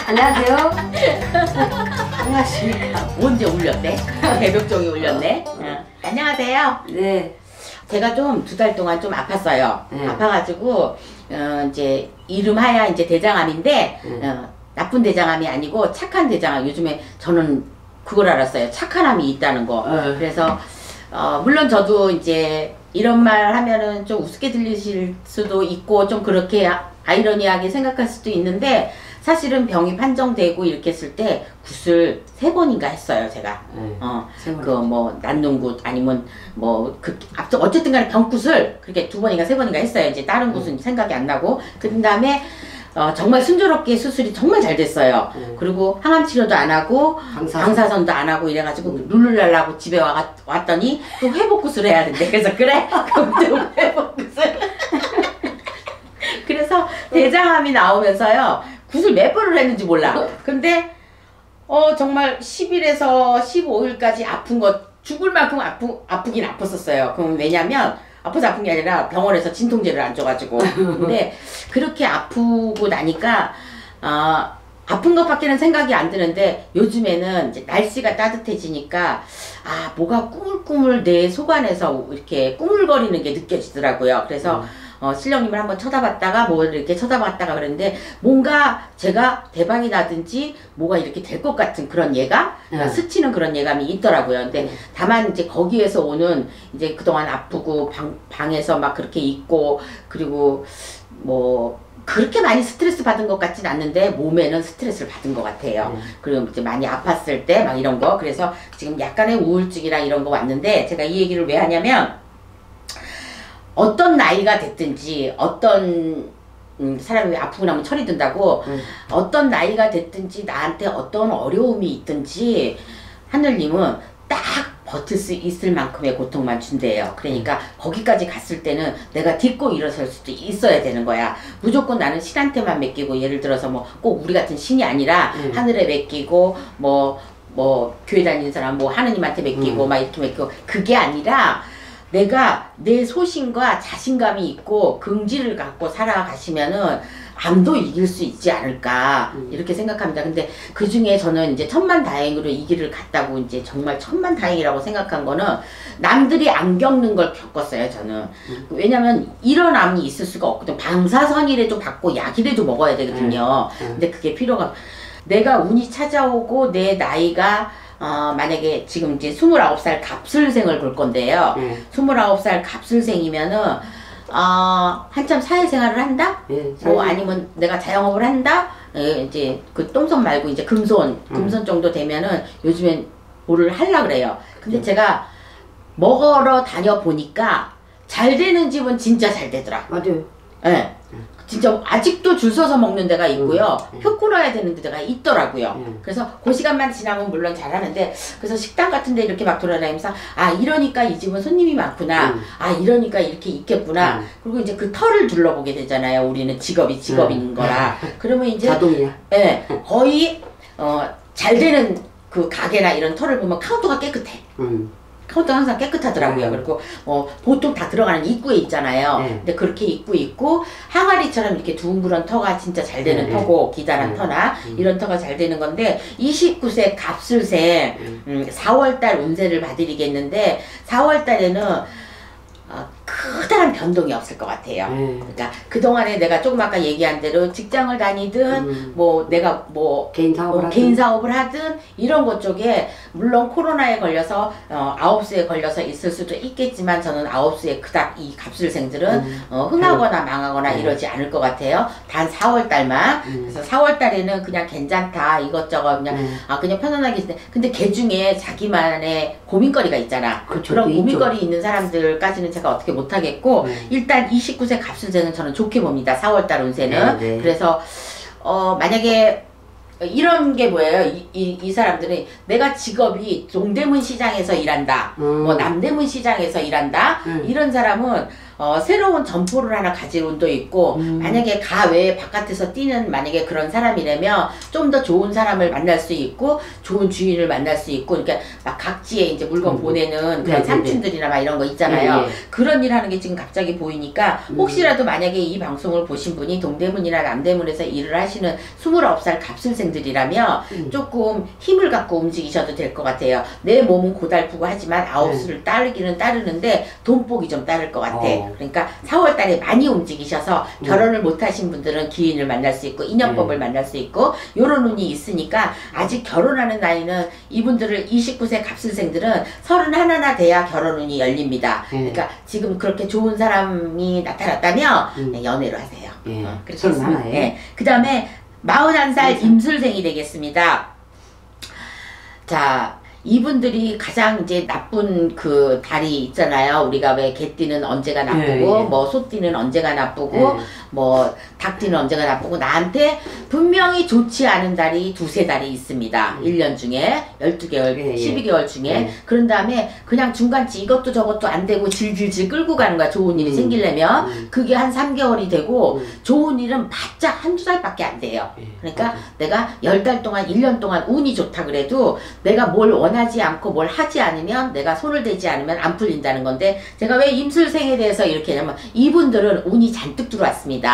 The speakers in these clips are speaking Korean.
안녕하세요. 안녕하십니까. 언제 울렸대? 개벽종이 울렸네. 안녕하세요. 네. 제가 좀 2달 동안 좀 아팠어요. 네. 아파가지고 이제 이름하야 이제 대장암인데 나쁜 대장암이 아니고 착한 대장암. 요즘에 저는 그걸 알았어요. 착한 암이 있다는 거. 그래서 물론 저도 이제 이런 말 하면은 좀 우습게 들리실 수도 있고 좀 그렇게 아이러니하게 생각할 수도 있는데 사실은 병이 판정되고 이렇게 했을 때 굿을 3번인가 했어요, 제가. 그 뭐 난농굿 아니면 뭐 그 앞서 어쨌든 간에 병굿을 그렇게 2번인가 3번인가 했어요. 이제 다른 굿은 생각이 안 나고. 그 다음에 정말 순조롭게 수술이 정말 잘 됐어요. 그리고 항암 치료도 안 하고 방사선도 안 하고 이래가지고 룰루랄라 하고 집에 왔더니 또 회복굿을 해야 된대. 그래서 그래? 그럼 또 회복굿을. 그래서 대장암이 나오면서요. 굿을 몇 번을 했는지 몰라. 근데 정말 10일에서 15일까지 아픈 거 죽을 만큼 아프긴 아팠었어요. 그럼 왜냐면 아파서 아픈 게 아니라 병원에서 진통제를 안 줘가지고. 근데 그렇게 아프고 나니까 아픈 것밖에는 생각이 안 드는데 요즘에는 이제 날씨가 따뜻해지니까 뭐가 꾸물꾸물 내 속안에서 이렇게 꾸물거리는 게 느껴지더라고요. 그래서 신령님을 한번 쳐다봤다가 뭐 이렇게 쳐다봤다가 그랬는데 뭔가 제가 대박이 나든지 뭐가 이렇게 될 것 같은 그런 예감? 스치는 그런 예감이 있더라고요. 근데 다만 이제 거기에서 오는 이제 그동안 아프고 방에서 막 그렇게 있고 그리고 뭐 그렇게 많이 스트레스 받은 것 같진 않는데 몸에는 스트레스를 받은 것 같아요. 그리고 이제 많이 아팠을 때 막 이런 거. 그래서 지금 약간의 우울증이랑 이런 거 왔는데 제가 이 얘기를 왜 하냐면 어떤 나이가 됐든지 어떤 사람이 아프고 나면 철이 든다고 어떤 나이가 됐든지 나한테 어떤 어려움이 있든지 하늘님은 딱 버틸 수 있을 만큼의 고통만 준대요. 그러니까 거기까지 갔을 때는 내가 딛고 일어설 수도 있어야 되는 거야. 무조건 나는 신한테만 맡기고 예를 들어서 뭐 꼭 우리 같은 신이 아니라 하늘에 맡기고 뭐 교회 다니는 사람 뭐 하느님한테 맡기고 막 이렇게 맡기고 그게 아니라 내가 내 소신과 자신감이 있고 긍지를 갖고 살아가시면은 암도 이길 수 있지 않을까 이렇게 생각합니다. 근데 그 중에 저는 이제 천만다행으로 이 길을 갔다고 이제 정말 천만다행이라고 생각한 거는 남들이 안 겪는 걸 겪었어요. 저는 왜냐면 이런 암이 있을 수가 없거든. 방사선이라도 받고 약이라도 먹어야 되거든요. 근데 그게 필요가 내가 운이 찾아오고 내 나이가 만약에 지금 이제 29살 갑술생을 볼 건데요. 29살 갑술생이면은 한참 사회생활을 한다? 뭐 아니면 내가 자영업을 한다? 이제 그 똥손 말고 이제 금손 정도 되면은 요즘엔 뭐를 하려고 그래요. 근데 제가 먹으러 다녀 보니까 잘 되는 집은 진짜 잘 되더라. 맞아요. 예. 진짜 아직도 줄 서서 먹는 데가 있고요. 표 끊어야 되는 데가 있더라고요. 그래서 그 시간만 지나면 물론 잘하는데 그래서 식당 같은 데 이렇게 막 돌아다니면서 이러니까 이 집은 손님이 많구나. 이러니까 이렇게 있겠구나. 그리고 이제 그 털을 둘러보게 되잖아요. 우리는 직업인 거라. 그러면 이제 자동이야. 예, 거의 잘 되는 그 가게나 이런 털을 보면 카운터가 깨끗해. 카운터가 항상 깨끗하더라고요. 그리고 보통 다 들어가는 입구에 있잖아요. 근데 그렇게 입구 있고 항아리처럼 이렇게 둥그런 터가 진짜 잘 되는 터고 기다란 터나 이런 터가 잘 되는 건데 29세 갑술생 4월달 운세를 봐드리겠는데 4월달에는 크다란 변동이 없을 것 같아요. 그러니까 그동안에 내가 조금 아까 얘기한 대로 직장을 다니든 뭐 내가 뭐 개인 사업을 하든 이런 것 쪽에 물론 코로나에 걸려서 아홉수에 걸려서 있을 수도 있겠지만 저는 아홉수에 그닥 이 갑술생들은 흥하거나 망하거나 이러지 않을 것 같아요. 단 4월달만. 그래서 4월달에는 그냥 괜찮다 이것저것 그냥 편안하게 있는데 근데 그 중에 자기만의 고민거리가 있잖아. 그렇죠. 그런 고민거리 있는 사람들까지는 제가 어떻게 못하겠고 일단 29세 갑술생은 저는 좋게 봅니다. 4월달 운세는. 그래서 만약에 이런 게 뭐예요? 이 사람들은 내가 직업이 동대문 시장에서 일한다, 뭐 남대문 시장에서 일한다, 이런 사람은 새로운 점포를 하나 가질 운도 있고, 만약에 가 외에 바깥에서 뛰는 만약에 그런 사람이라면 좀 더 좋은 사람을 만날 수 있고, 좋은 주인을 만날 수 있고, 그러니까 막 각지에 이제 물건 보내는 그런 삼촌들이나 막 이런 거 있잖아요. 그런 일 하는 게 지금 갑자기 보이니까, 혹시라도 만약에 이 방송을 보신 분이 동대문이나 남대문에서 일을 하시는 29살 갑술생들이라면 조금 힘을 갖고 움직이셔도 될 것 같아요. 내 몸은 고달프고 하지만 아홉수를 따르기는 따르는데 돈복이 좀 따를 것 같아. 그러니까 4월 달에 많이 움직이셔서 결혼을 못 하신 분들은 기인을 만날 수 있고 인연법을 만날 수 있고 요런 운이 있으니까 아직 결혼하는 나이는 이분들을 29세 갑술생들은 31나 돼야 결혼 운이 열립니다. 그러니까 지금 그렇게 좋은 사람이 나타났다면 네, 연애로 하세요. 그렇게 했습니다. 네. 그 다음에 41살 임술생이 되겠습니다. 자, 이분들이 가장 이제 나쁜 그 달이 있잖아요. 우리가 왜 개띠는 언제가 나쁘고, 뭐 소띠는 언제가 나쁘고, 뭐 닭띠는 언제가 나쁘고, 나한테 분명히 좋지 않은 달이 두세 달이 있습니다. 1년 중에 12개월, 12개월 중에. 그런 다음에 그냥 중간치 이것도 저것도 안 되고 질질질 끌고 가는 거야. 좋은 일이 생기려면. 그게 한 3개월이 되고, 좋은 일은 바짝 한두 달밖에 안 돼요. 그러니까 내가 10달 동안, 1년 동안 운이 좋다 그래도 내가 뭘 원하지 않고 뭘 하지 않으면 내가 손을 대지 않으면 안 풀린다는 건데, 제가 왜 임술생에 대해서 이렇게 하냐면 이분들은 운이 잔뜩 들어왔습니다.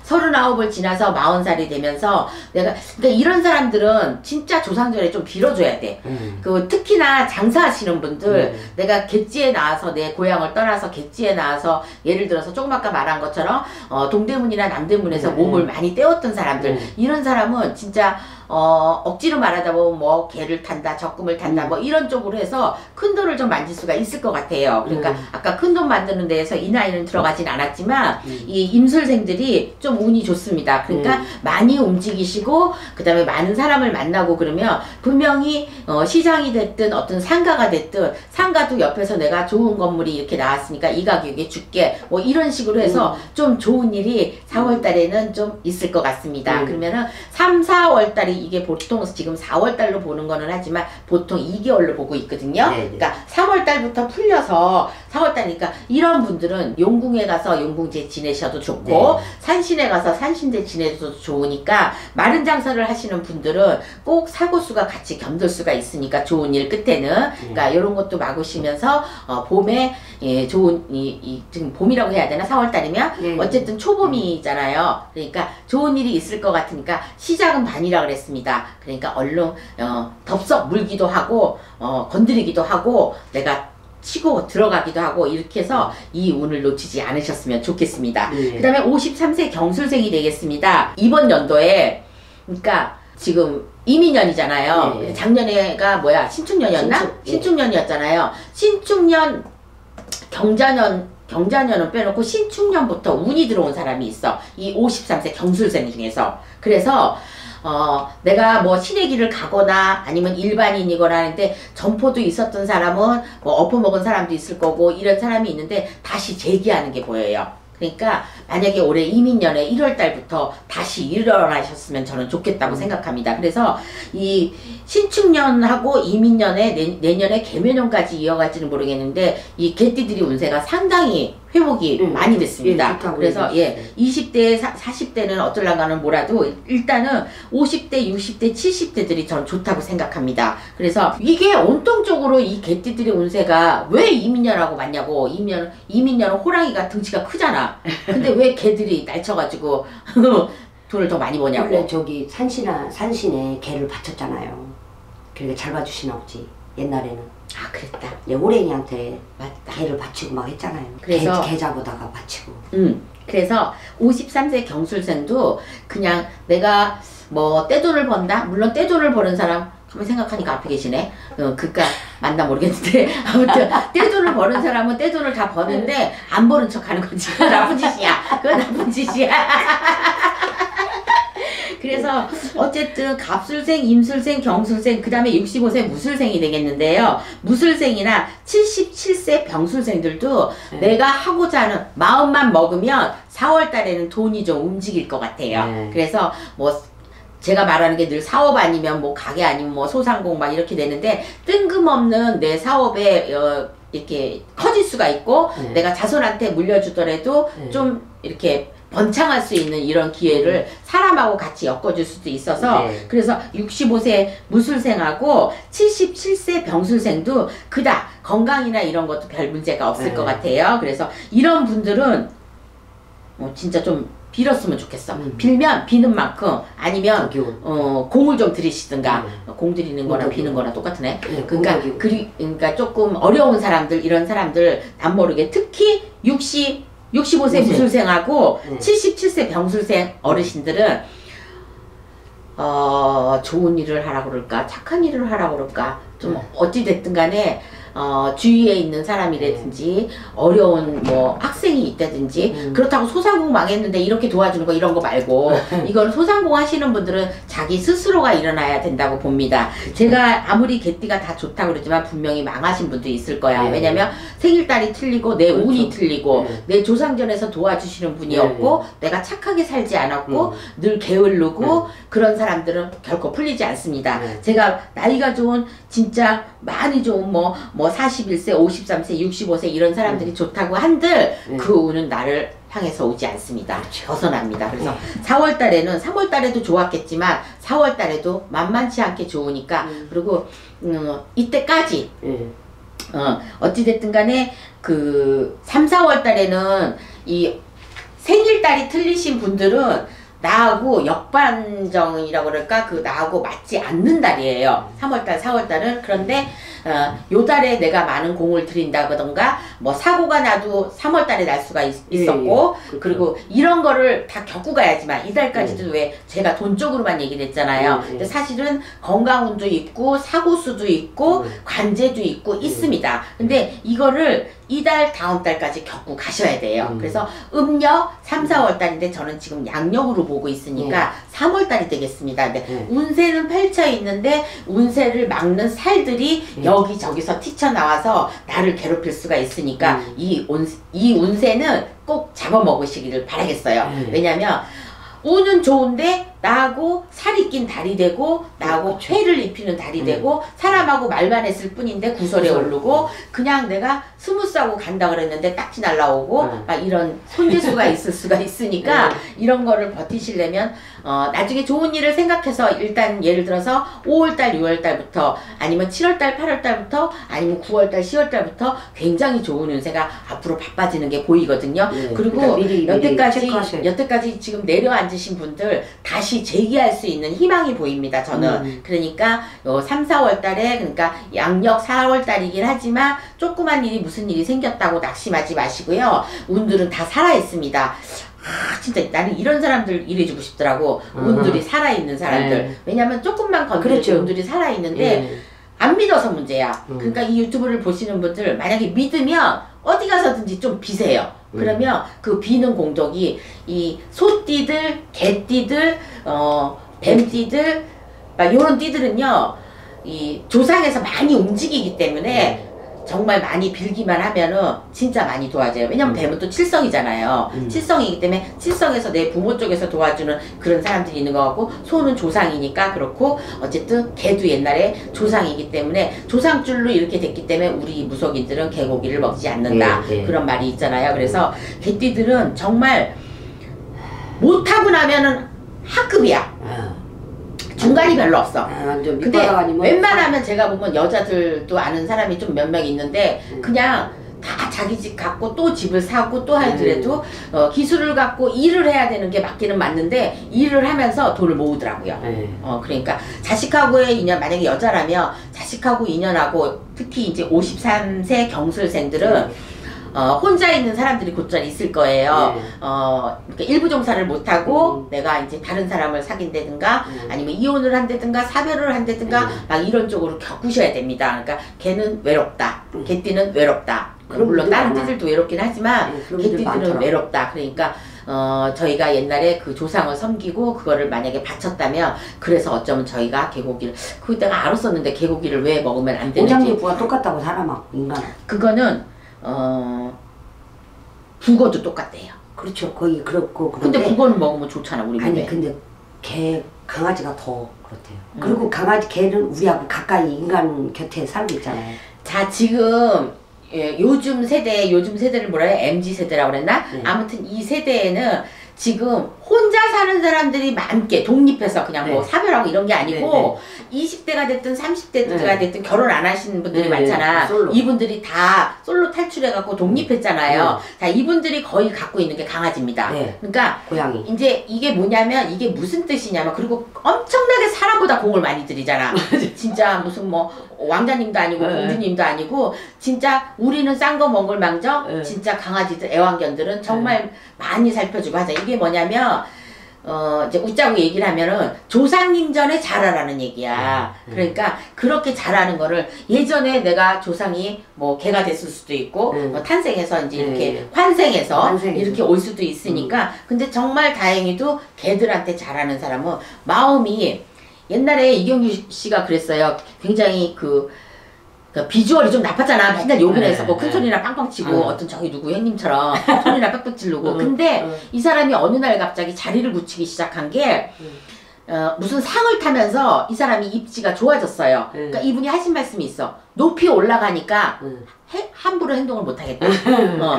39을 지나서 40살이 되면서 내가, 그러니까 이런 사람들은 진짜 조상절에 좀 빌어줘야 돼. 그 특히나 장사하시는 분들, 내가 객지에 나와서 내 고향을 떠나서 객지에 나와서 예를 들어서 조금 아까 말한 것처럼 동대문이나 남대문에서 몸을 많이 때웠던 사람들, 이런 사람은 진짜 억지로 말하다 보면 뭐 개를 탄다, 적금을 탄다, 뭐 이런 쪽으로 해서 큰 돈을 좀 만질 수가 있을 것 같아요. 그러니까 아까 큰 돈 만드는 데에서 이 나이는 들어가진 않았지만 이 임술생들이 좀 운이 좋습니다. 그러니까 많이 움직이시고 그 다음에 많은 사람을 만나고 그러면 분명히 시장이 됐든 어떤 상가가 됐든 상가도 옆에서 내가 좋은 건물이 이렇게 나왔으니까 이 가격에 줄게 뭐 이런 식으로 해서 좀 좋은 일이 4월 달에는 좀 있을 것 같습니다. 그러면은 3, 4월 달이 이게 보통 지금 4월 달로 보는 거는 하지만 보통 2개월로 보고 있거든요. 그러니까 3월 달부터 풀려서 4월 달이니까 이런 분들은 용궁에 가서 용궁제 지내셔도 좋고 산신에 가서 산신제 지내셔도 좋으니까 마른 장사를 하시는 분들은 꼭 사고수가 같이 견딜 수가 있으니까 좋은 일 끝에는 그러니까 이런 것도 막으시면서 봄에 좋은 지금 봄이라고 해야 되나 4월 달이면 어쨌든 초봄이잖아요. 그러니까 좋은 일이 있을 것 같으니까 시작은 반이라 그랬습니다. 그러니까 얼른 덥석 물기도 하고 건드리기도 하고 내가 치고 들어가기도 하고 이렇게 해서 이 운을 놓치지 않으셨으면 좋겠습니다. 그 다음에 53세 경술생이 되겠습니다. 이번 연도에 그러니까 지금 이민년이잖아요. 작년에가 뭐야 신축년이었나? 신축년이었잖아요. 신축년 경자년은 빼놓고 신축년부터 운이 들어온 사람이 있어. 이 53세 경술생 중에서. 그래서 내가 뭐 신의 길을 가거나 아니면 일반인이거나 하는데 점포도 있었던 사람은 뭐 엎어먹은 사람도 있을 거고 이런 사람이 있는데 다시 재기하는 게 보여요. 그러니까 만약에 올해 이민년에 1월 달부터 다시 일어나셨으면 저는 좋겠다고 생각합니다. 그래서 이 신축년하고 이민년에 내년에 개묘년까지 이어갈지는 모르겠는데 이 개띠들이 운세가 상당히 회복이 많이 됐습니다. 그래서 20대, 40대는 어떨랑가는 뭐라도 일단은 50대, 60대, 70대들이 저는 좋다고 생각합니다. 그래서 이게 온통적으로 이 개띠들의 운세가 왜 이민년하고 맞냐고. 이민년은 호랑이가 등치가 크잖아. 근데 왜 개들이 날쳐가지고 돈을 더 많이 버냐고. 원래 저기 산신에 개를 바쳤잖아요. 그러니까 잘 봐주시나 보지 옛날에는. 아 그랬다. 호랭이한테 맞다. 개를 바치고 막 했잖아요. 그래서 개 잡아다가 바치고. 그래서 53세 경술생도 그냥 내가 뭐 떼돈을 번다? 물론 떼돈을 버는 사람 한번 생각하니까 앞에 계시네. 그니까 맞나 모르겠는데 아무튼 떼돈을 버는 사람은 떼돈을 다 버는데 안 버는 척 하는 거지. 그건 나쁜 짓이야. 그건 나쁜 짓이야. 그래서 어쨌든 갑술생, 임술생, 경술생, 그 다음에 65세 무술생이 되겠는데요. 무술생이나 77세 병술생들도 내가 하고자 하는 마음만 먹으면 4월 달에는 돈이 좀 움직일 것 같아요. 그래서 뭐 제가 말하는 게 늘 사업 아니면 뭐 가게 아니면 뭐 소상공 막 이렇게 되는데 뜬금없는 내 사업에 이렇게 커질 수가 있고 네. 내가 자손한테 물려주더라도 네. 좀 이렇게 번창할 수 있는 이런 기회를 사람하고 같이 엮어줄 수도 있어서 네. 그래서 65세 무술생하고 77세 병술생도 그닥 건강이나 이런 것도 별 문제가 없을 네. 것 같아요. 그래서 이런 분들은 진짜 좀 빌었으면 좋겠어. 빌면 비는 만큼 아니면 공을 좀 들이시든가 공 들이는 거나 비는 거나 똑같으네. 네, 그러니까 조금 어려운 사람들 이런 사람들 남모르게 특히 65세 무술생하고 네. 77세 병술생 어르신들은 좋은 일을 하라고 그럴까 착한 일을 하라고 그럴까 좀 어찌 됐든 간에 주위에 있는 사람이라든지 어려운 뭐 학생이 있다든지 그렇다고 소상공 망했는데 이렇게 도와주는 거 이런 거 말고 이거는 소상공 하시는 분들은 자기 스스로가 일어나야 된다고 봅니다. 제가 아무리 개띠가 다 좋다고 그러지만 분명히 망하신 분도 있을 거야. 네. 왜냐면 생일달이 틀리고 내 그렇죠. 운이 틀리고 네. 내 조상전에서 도와주시는 분이 없고 내가 착하게 살지 않았고 늘 게을르고 그런 사람들은 결코 풀리지 않습니다. 제가 나이가 좋은 진짜 많이 좋은 뭐 41세, 53세, 65세 이런 사람들이 좋다고 한들 그 운은 나를 향해서 오지 않습니다. 벗어납니다. 그래서 4월 달에는 3월 달에도 좋았겠지만 4월 달에도 만만치 않게 좋으니까 그리고 이때까지 어찌됐든 간에 그 3, 4월 달에는 이 생일달이 틀리신 분들은 나하고 역반정이라고 그럴까? 그 나하고 맞지 않는 달이에요. 3월달, 4월달은. 그런데 요 달에 내가 많은 공을 들인다던가 뭐 사고가 나도 3월달에 날 수가 있었고 예. 그리고 이런 거를 다 겪고 가야지만 이달까지도 왜 제가 돈 쪽으로만 얘기를 했잖아요. 근데 사실은 건강운도 있고 사고수도 있고 관제도 있고 있습니다. 근데 이거를 이달 다음 달까지 겪고 가셔야 돼요. 그래서 음력 3, 4월 달인데 저는 지금 양력으로 보고 있으니까 3월 달이 되겠습니다. 근데 운세는 펼쳐 있는데 운세를 막는 살들이 여기저기서 튀쳐나와서 나를 괴롭힐 수가 있으니까 이 운세는 꼭 잡아먹으시기를 바라겠어요. 왜냐면 운은 좋은데 나하고 살이 낀 달이 되고 나하고 회를 입히는 달이 되고 사람하고 말만 했을 뿐인데 구설에 오르고 그냥 내가 스무스하고 간다 그랬는데 딱지 날라오고 막 이런 손재수가 있을 수가 있으니까 이런 거를 버티시려면 나중에 좋은 일을 생각해서 일단 예를 들어서 5월달 6월달부터 아니면 7월달 8월달부터 아니면 9월달 10월달부터 굉장히 좋은 운세가 앞으로 바빠지는 게 보이거든요. 그리고 그러니까 여태까지 지금 내려앉으신 분들 다시 재기할 수 있는 희망이 보입니다. 저는 그러니까 3, 4월 달에 그러니까 양력 4월 달이긴 하지만 조그만 일이 무슨 일이 생겼다고 낙심하지 마시고요. 운들은 다 살아 있습니다. 진짜 나는 이런 사람들 일해주고 싶더라고. 운들이 살아있는 사람들. 왜냐면 조금만 건드려도 운들이 살아있는데 안 믿어서 문제야. 그러니까 이 유튜브를 보시는 분들 만약에 믿으면 어디 가서든지 좀 비세요. 그러면 그 비는 공덕이 이 소띠들, 개띠들, 뱀띠들 막 요런 띠들은요 이 조상에서 많이 움직이기 때문에 정말 많이 빌기만 하면은 진짜 많이 도와줘요. 왜냐면 뱀은 또 칠성이잖아요. 칠성이기 때문에 칠성에서 내 부모 쪽에서 도와주는 그런 사람들이 있는 것 같고 소는 조상이니까 그렇고 어쨌든 개도 옛날에 조상이기 때문에 조상줄로 이렇게 됐기 때문에 우리 무속인들은 개고기를 먹지 않는다. 그런 말이 있잖아요. 그래서 개띠들은 정말 못하고 나면은 하급이야. 중간이 별로 없어. 근데 웬만하면 제가 보면 여자들도 아는 사람이 좀 몇 명 있는데 그냥 다 자기 집 갖고 또 집을 사고 또 하더라도 기술을 갖고 일을 해야 되는 게 맞기는 맞는데 일을 하면서 돈을 모으더라고요. 그러니까 자식하고의 인연, 만약에 여자라면 자식하고 인연하고 특히 이제 53세 경술생들은 혼자 있는 사람들이 곧잘 있을 거예요. 그러니까 일부 종사를 못하고 내가 이제 다른 사람을 사귄다든가 아니면 이혼을 한다든가 사별을 한다든가 막 이런 쪽으로 겪으셔야 됩니다. 그러니까 걔는 외롭다. 개띠는 외롭다. 물론 다른 띠들도 외롭긴 하지만 개띠들은 외롭다. 그러니까 저희가 옛날에 그 조상을 섬기고 그거를 만약에 바쳤다면 그래서 어쩌면 저희가 개고기를 그거 내가 알았었는데 개고기를 왜 먹으면 안 되는지 오장육부가 똑같다고 사람하고 인간 그거는 북어도 똑같대요. 그렇죠. 거의 그렇고 근데 북어는 먹으면 좋잖아 우리 아니 몸에. 근데 개 강아지가 더 그렇대요. 그리고 강아지 개는 우리하고 가까이 인간 곁에 살고 있잖아요. 자 지금 요즘 세대를 뭐라 해? MZ 세대라고 그랬나? 네. 아무튼 이 세대에는 지금 혼자 사는 사람들이 많게 독립해서 그냥 네. 뭐 사별하고 이런 게 아니고 네, 20대가 됐든 30대가 네. 됐든 결혼 안 하시는 분들이 네, 많잖아. 솔로. 이분들이 다 솔로 탈출해갖고 독립했잖아요. 자, 이분들이 거의 갖고 있는 게 강아지입니다. 네. 그러니까 고양이. 이제 이게 뭐냐면 이게 무슨 뜻이냐면 그리고 엄청나게 사람보다 공을 많이 들이잖아. 진짜 무슨 뭐 왕자님도 아니고 네. 공주님도 아니고 진짜 우리는 싼 거 먹을 망정 네. 진짜 강아지들 애완견들은 정말 많이 살펴주고 하자. 이게 뭐냐면 이제 웃자고 얘기를 하면은 조상님 전에 자라라는 얘기야. 그러니까 그렇게 자라는 거를 예전에 내가 조상이 뭐 개가 됐을 수도 있고 뭐 탄생해서 이제 이렇게 환생해서 이렇게 올 수도 있으니까 근데 정말 다행히도 개들한테 자라는 사람은 마음이 옛날에 이경규 씨가 그랬어요. 굉장히 그 비주얼이 좀 나빴잖아. 맨날 욕을 해서 뭐 큰 소리나 빵빵 치고 어떤 저기 누구 형님처럼 소리나 빽빽 지르고. 근데 이 사람이 어느 날 갑자기 자리를 굳히기 시작한 게 무슨 상을 타면서 이 사람이 입지가 좋아졌어요. 그러니까 이분이 하신 말씀이 있어. 높이 올라가니까 함부로 행동을 못 하겠다.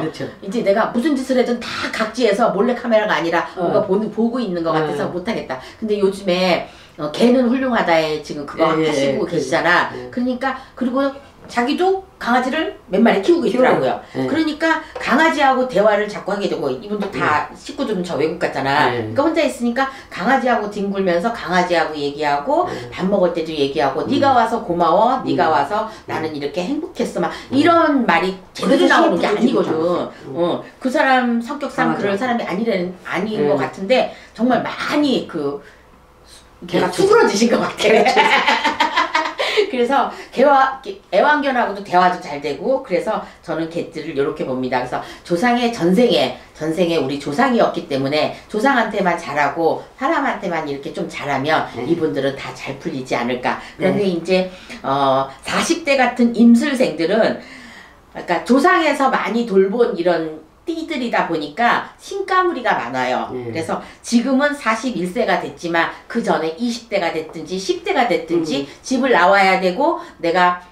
그렇죠. 이제 내가 무슨 짓을 해든 다 각지에서 몰래 카메라가 아니라 뭔가 보고 있는 것 같아서 못 하겠다. 근데 요즘에 개는 훌륭하다에 지금 그거 하시고 계시잖아. 그러니까 그리고 자기도 강아지를 몇 마리 키우고 있더라고요. 그러니까 강아지하고 대화를 자꾸 하게 되고 이분도 다 식구들은 저 외국 갔잖아. 그러니까 혼자 있으니까 강아지하고 뒹굴면서 강아지하고 얘기하고 밥 먹을 때도 얘기하고 네가 와서 고마워. 네가 와서 나는 이렇게 행복했어. 막 이런 말이 제대로 나오는 게 아니거든. 그 사람 성격상 그럴 사람이 아닌 것 같은데 정말 많이 걔가 수그러지신 것 같아. 그래서 애완견하고도 대화도 잘 되고 그래서 저는 개들을 이렇게 봅니다. 그래서 조상의 전생에 우리 조상이었기 때문에 조상한테만 잘하고 사람한테만 이렇게 좀 잘하면 이분들은 다 잘 풀리지 않을까. 그런데 이제 40대 같은 임술생들은 그러니까 조상에서 많이 돌본 이런 띠들이다 보니까 신가무리가 많아요. 그래서 지금은 41세가 됐지만 그 전에 20대가 됐든지 10대가 됐든지 집을 나와야 되고 내가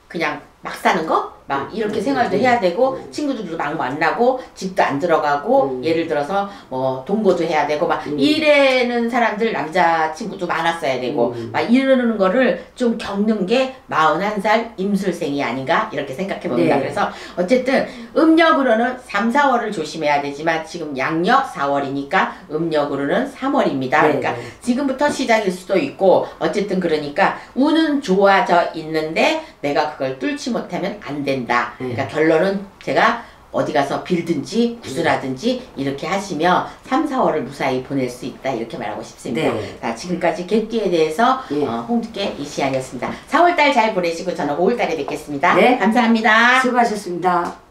그냥 막 사는 거? 막 이렇게 생활도 해야 되고 친구들도 막 만나고 집도 안 들어가고 예를 들어서 뭐 동거도 해야 되고 막 이래는 사람들 남자친구도 많았어야 되고 막 이러는 거를 좀 겪는 게 41살 임술생이 아닌가 이렇게 생각해 봅니다. 그래서 어쨌든 음력으로는 3, 4월을 조심해야 되지만 지금 양력 4월이니까 음력으로는 3월입니다. 그러니까 지금부터 시작일 수도 있고 어쨌든 그러니까 운은 좋아져 있는데 내가 그걸 뚫지 못하면 안 된다. 그러니까 결론은 제가 어디 가서 빌든지 구슬하든지 이렇게 하시면 3, 4월을 무사히 보낼 수 있다 이렇게 말하고 싶습니다. 자, 지금까지 개띠에 대해서 홍두깨 이시안이었습니다. 4월달 잘 보내시고 저는 5월달에 뵙겠습니다. 감사합니다. 수고하셨습니다.